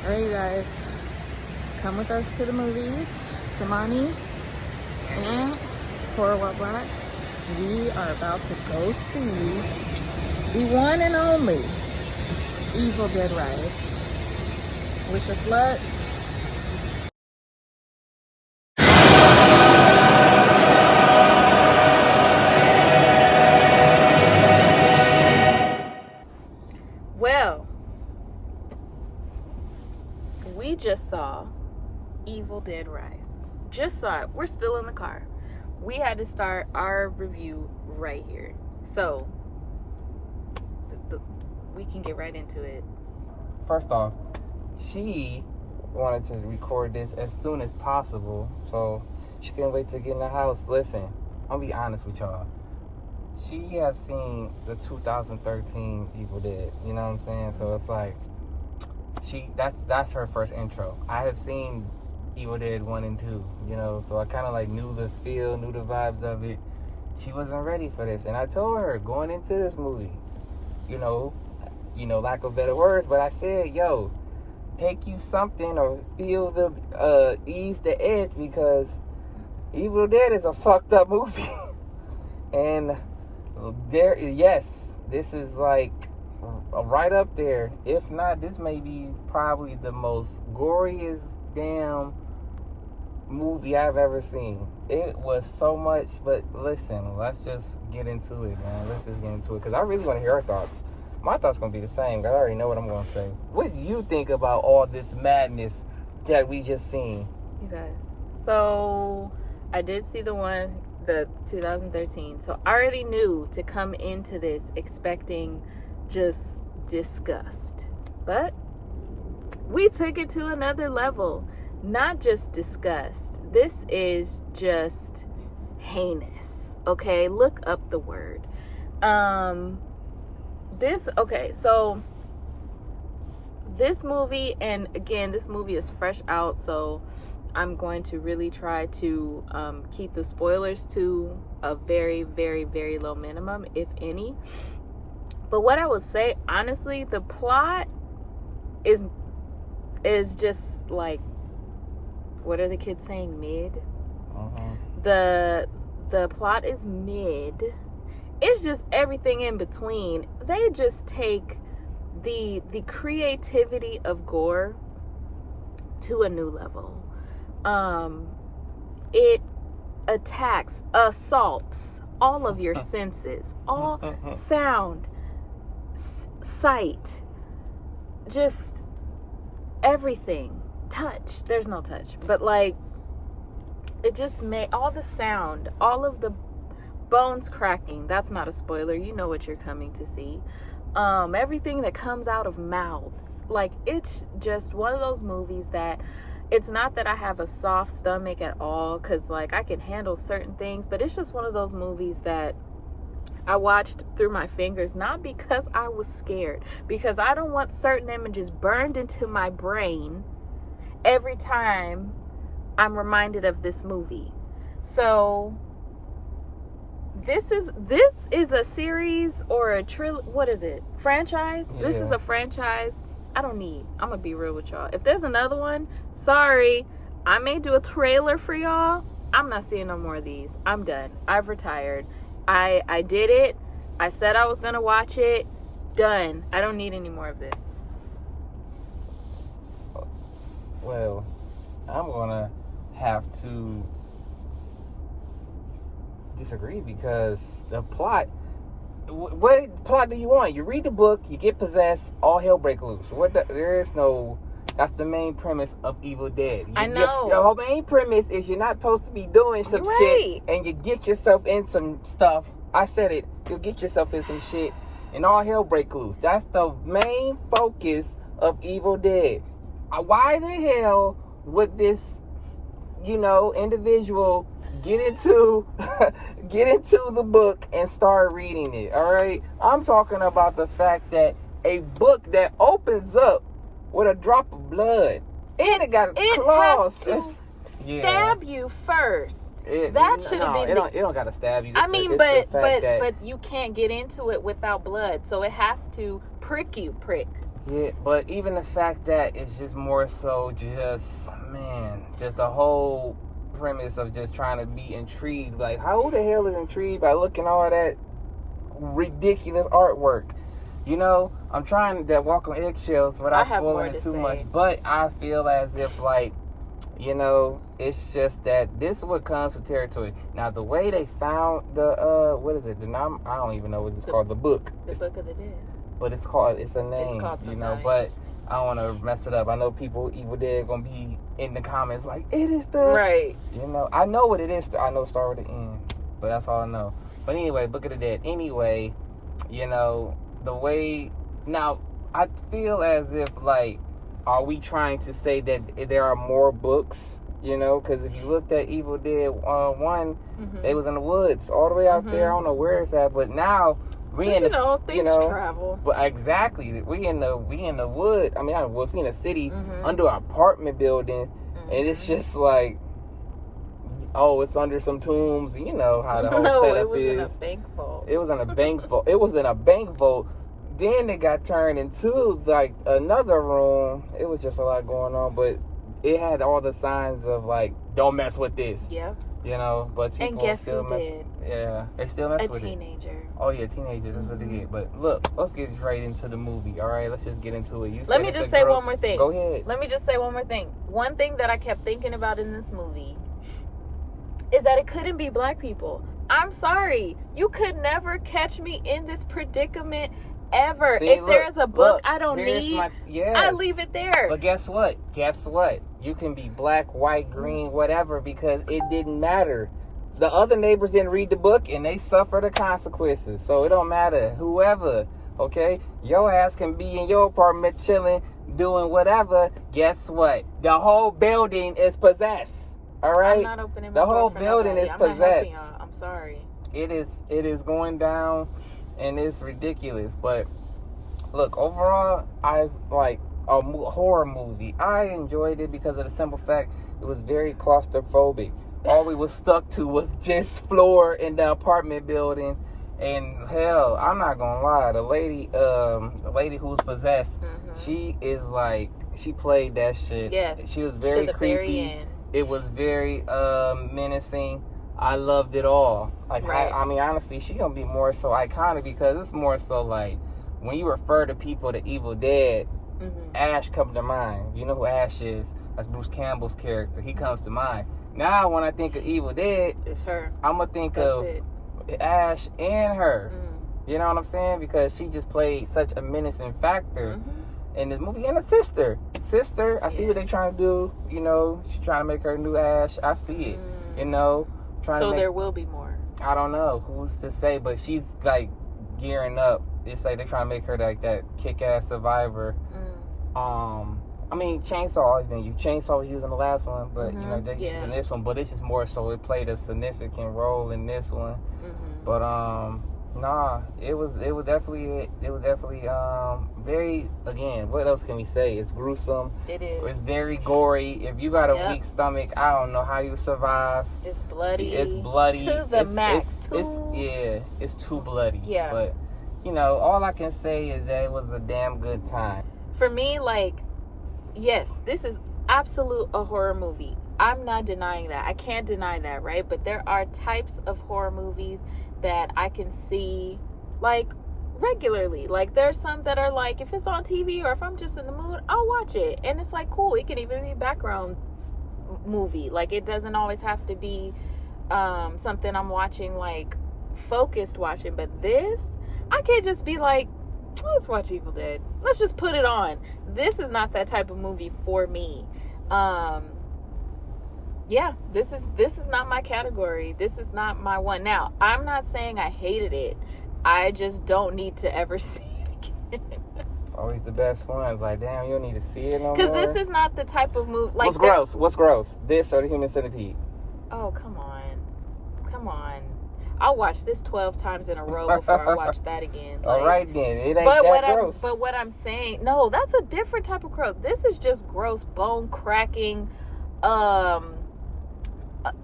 Alright, guys, come with us to the movies. Tamani and Horror What Black. We are about to go see the one and only EvilDeadRise. Wish us luck. Well, we just saw EvilDeadRise. Just saw it. We're still in the car. We had to start our review right here. So, we can get right into it. First off, she wanted to record this as soon as possible, so she couldn't wait to get in the house. Listen, I'll be honest with y'all. She has seen the 2013 Evil Dead, you know what I'm saying? So it's like, that's her first intro. I have seen Evil Dead 1 and 2, you know, so I kind of like knew the feel, knew the vibes of it. She wasn't ready for this, and I told her going into this movie, you know, lack of better words, but I said, yo, take you something or feel the ease the edge, because Evil Dead is a fucked up movie. And this is like right up there. If not, this may be probably the most goriest damn movie I've ever seen. It was so much, but listen, let's just get into it, man. Let's just get into it, because I really want to hear her thoughts. My thoughts going to be the same, because I already know what I'm going to say. What do you think about all this madness that we just seen? You guys, so I did see the 2013, so I already knew to come into this expecting just disgust, but we took it to another level. Not just disgust, this is just heinous. Okay, look up the word. So this movie, and again, this movie is fresh out, so I'm going to really try to keep the spoilers to a very, very, very low minimum, if any. But what I would say, honestly, the plot is just like, what are the kids saying? Mid. The plot is mid. It's just everything in between. They just take the creativity of gore to a new level. It attacks, assaults all of your senses, all sound, sight, just everything. Touch. There's no touch, but like, it just made all the sound, all of the bones cracking. That's not a spoiler. You know what you're coming to see. Everything that comes out of mouths. Like, it's just one of those movies that it's not that I have a soft stomach at all, because like I can handle certain things, but it's just one of those movies that I watched through my fingers, not because I was scared, because I don't want certain images burned into my brain every time I'm reminded of this movie. So this is a series or a what is it? Franchise? Yeah. This is a franchise I'm gonna be real with y'all. If there's another one, sorry, I may do a trailer for y'all. I'm not seeing no more of these. I'm done. I've retired. I did it. I said I was gonna watch it. Done. I don't need any more of this. Well, I'm gonna have to disagree, because the plot, what plot do you want? You read the book, you get possessed, all hell break loose. That's the main premise of Evil Dead. I know. Your whole main premise is you're not supposed to be doing some shit, and you get yourself in some stuff. I said it. You'll get yourself in some shit, and all hell break loose. That's the main focus of Evil Dead. Why the hell would this, individual get into the book and start reading it? All right, I'm talking about the fact that a book that opens up with a drop of blood, and it got claws. It has to stab you first. That should have been. It don't gotta stab you. But you can't get into it without blood, so it has to prick you. Yeah, but even the fact that it's just more so just the whole premise of just trying to be intrigued. Like, who the hell is intrigued by looking all that ridiculous artwork? You know, I'm trying to walk on eggshells without spoiling it too much, but I feel as if, like, you know, it's just that this is what comes with territory. Now, the way they found the, what is it? I don't even know what it's called. The book. The Book of the Dead. But it's a name, It's called you know, but I don't want to mess it up. I know people, Evil Dead, going to be in the comments like, it is the... Right. You know, I know what it is. I know start with the end, but that's all I know. But anyway, Book of the Dead. Anyway, you know, the way... Now, I feel as if, like, are we trying to say that there are more books? You know, because if you looked at Evil Dead 1, they was in the woods all the way out there. I don't know where it's at, but now... Things travel. But exactly, we in the wood. I mean, not woods. We in a city under an apartment building, and it's just like, oh, it's under some tombs. You know how the whole setup is. It was in a bank vault. It was in a bank vault. It was in a bank vault. Then it got turned into like another room. It was just a lot going on, but it had all the signs of like, don't mess with this. Yep. You know, but people and guess still who did? Yeah, they still mess with it. A teenager. Oh yeah, teenagers. That's what they get. But look, let's get right into the movie. All right, let's just get into it. Let me just say one more thing. Go ahead. Let me just say one more thing. One thing that I kept thinking about in this movie is that it couldn't be black people. I'm sorry, you could never catch me in this predicament ever. See, if there's a book I don't need, I leave it there. But guess what? You can be black, white, green, whatever, because it didn't matter. The other neighbors didn't read the book, and they suffer the consequences. So it don't matter. Whoever, okay? Your ass can be in your apartment chilling, doing whatever. Guess what? The whole building is possessed. All right? I'm not opening my The whole door for building nobody. is I'm not possessed. helping y'all. I'm sorry. It is going down, and it's ridiculous. But look, overall, I like a horror movie. I enjoyed it because of the simple fact it was very claustrophobic. All we was stuck to was just floor in the apartment building, and hell, I'm not gonna lie, the lady who was possessed, she is like, she played that shit. Yes, she was very creepy. Very end. It was very menacing. I loved it all. Like, right. I mean, honestly, she gonna be more so iconic because it's more so like when you refer to people to Evil Dead, Ash comes to mind. You know who Ash is? That's Bruce Campbell's character. He comes to mind. Now, when I think of Evil Dead, it's her. I'm gonna think of Ash and her. You know what I'm saying? Because she just played such a menacing factor in the movie. And a sister. I see what they're trying to do. You know, she's trying to make her new Ash. I see it. You know, there will be more. I don't know who's to say, but she's like gearing up. It's like they're trying to make her like that kick-ass survivor. I mean, Chainsaw always been used. Chainsaw was used in the last one, but you know they're using this one. But it's just more so it played a significant role in this one. But nah, it was definitely very, again, what else can we say? It's gruesome. It is. It's very gory. If you got a weak stomach, I don't know how you survive. It's bloody. It's bloody to the max. It's too bloody. Yeah. But you know, all I can say is that it was a damn good time. For me, like, yes, this is absolute a horror movie. I'm not denying that. I can't deny that, right? But there are types of horror movies that I can see, like, regularly. Like, there's some that are like, if it's on TV or if I'm just in the mood, I'll watch it. And it's like, cool. It can even be background movie. Like, it doesn't always have to be something I'm watching, like, focused watching. But this, I can't just be like, let's watch Evil Dead. Let's just put it on. This is not that type of movie for me. Yeah, this is not my category. This is not my one. Now, I'm not saying I hated it. I just don't need to ever see it again. It's always the best ones. Like, damn, you don't need to see it no more. Because this is not the type of movie. Like, What's gross? This or the Human Centipede? Oh, come on. I'll watch this 12 times in a row before I watch that again. Like, all right, then. It ain't that gross. But what I'm saying, no, that's a different type of gross. This is just gross, bone cracking,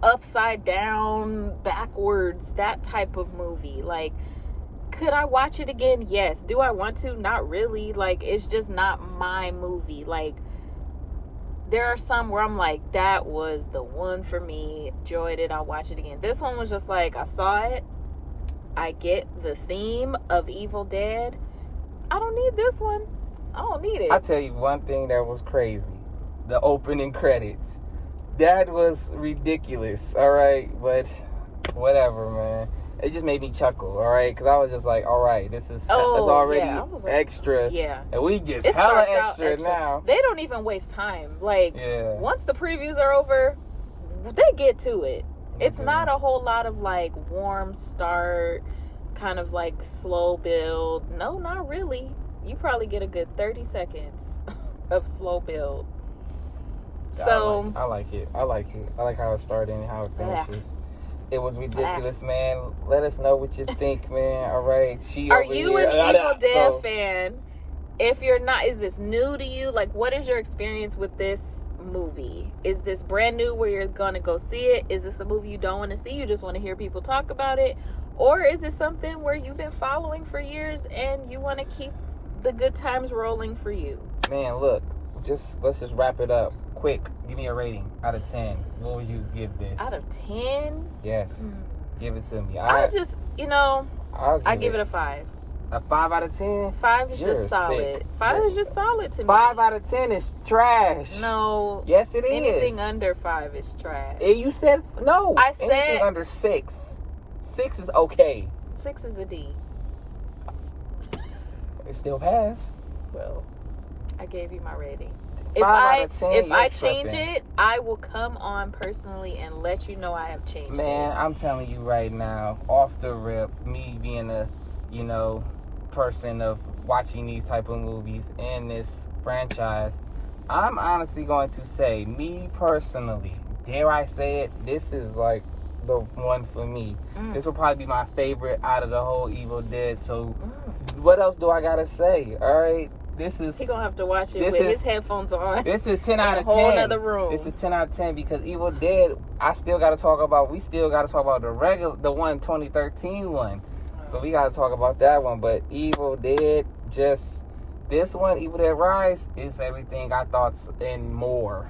upside down, backwards, that type of movie. Like, Could I watch it again? Yes. Do I want to? Not really. Like, it's just not my movie. Like, there are some where I'm like, that was the one for me. Enjoyed it. I'll watch it again. This one was just like, I saw it. I get the theme of Evil Dead. I don't need this one. I don't need it. I'll tell you one thing that was crazy. The opening credits. That was ridiculous, all right? But whatever, man. It just made me chuckle, all right? Because I was just like, all right, this is it's already like, extra. Yeah. And we just it hella extra now. They don't even waste time. Like, once the previews are over, they get to it. It's not a whole lot of, like, warm start, kind of, like, slow build. No, not really. You probably get a good 30 seconds of slow build. So I like it. I like how it started and how it finishes. It was ridiculous, man. Let us know what you think, man. All right. Are you an Evil Dead fan? If you're not, is this new to you? Like, what is your experience with this movie? Is this brand new where you're going to go see it? Is this a movie you don't want to see? You just want to hear people talk about it? Or is it something where you've been following for years and you want to keep the good times rolling for you? Man, look, let's just wrap it up. Quick, give me a rating out of 10. What would you give this? Out of 10? Yes. Give it to me. I give it a 5. A 5 out of 10? 5 is just solid. Sick. 5 is just solid to me. 5 out of 10 is trash. No. Yes, it is. Anything under 5 is trash. You said no. I said anything under 6. 6 is okay. 6 is a D. It still pass. Well, I gave you my rating. If I change it, I will come on personally and let you know I have changed it. Man, I'm telling you right now, off the rip, me being a, person of watching these type of movies and this franchise, I'm honestly going to say, me personally, dare I say it, this is like the one for me. This will probably be my favorite out of the whole Evil Dead. So, what else do I gotta say? All right. He gonna have to watch it with his headphones on. This is 10 out of 10. A whole other room. This is 10 out of 10 because Evil Dead, we still got to talk about the 2013 one. So we got to talk about that one. But Evil Dead, this one, EvilDeadRise, is everything I thought and more.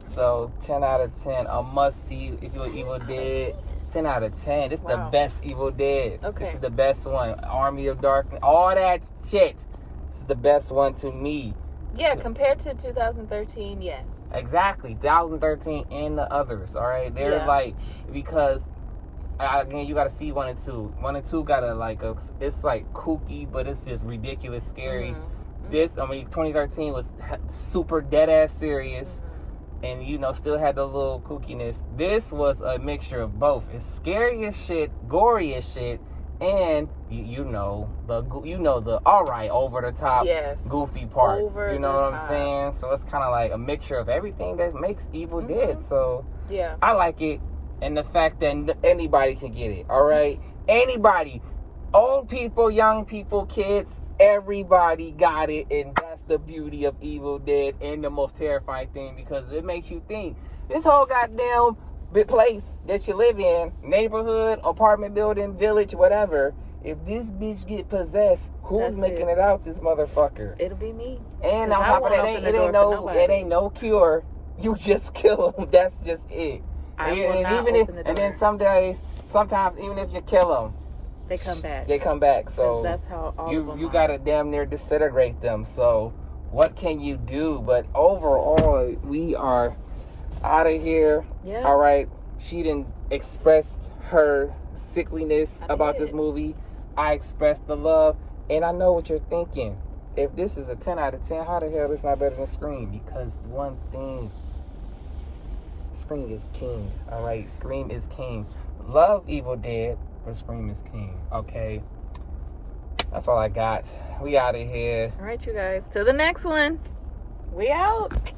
So 10 out of 10, a must see if you're Evil Dead. 10 out of 10. This is the best Evil Dead. Okay. This is the best one. Army of Darkness, all that shit. This is the best one to me. Yeah, compared to 2013, yes. Exactly. 2013 and the others, all right? They're because, again, you got to see 1 and 2. 1 and 2 got it's like kooky, but it's just ridiculous, scary. 2013 was super dead-ass serious. And, still had the little kookiness. This was a mixture of both. It's scary as shit, gory as shit, and the all right over the top, goofy parts. You know what I'm saying? So it's kind of like a mixture of everything that makes Evil Dead. So yeah, I like it, and the fact that anybody can get it. All right, anybody, old people, young people, kids, everybody got it, and that's the beauty of Evil Dead and the most terrifying thing because it makes you think this whole goddamn place that you live in, neighborhood, apartment building, village, whatever, if this bitch get possessed, who's making it out this motherfucker? It'll be me. And on top of that, it ain't no cure. You just kill them. That's just it. Then sometimes even if you kill them, they come back. So that's how all of them you gotta damn near disintegrate them. So what can you do? But overall, we are out of here. Yeah. All right. She didn't express her sickliness about this movie. I expressed the love. And I know what you're thinking. If this is a 10 out of 10, how the hell is this not better than Scream? Because one thing, Scream is king. All right. Scream is king. Love Evil Dead, but Scream is king. Okay. That's all I got. We out of here. All right, you guys. Till the next one. We out.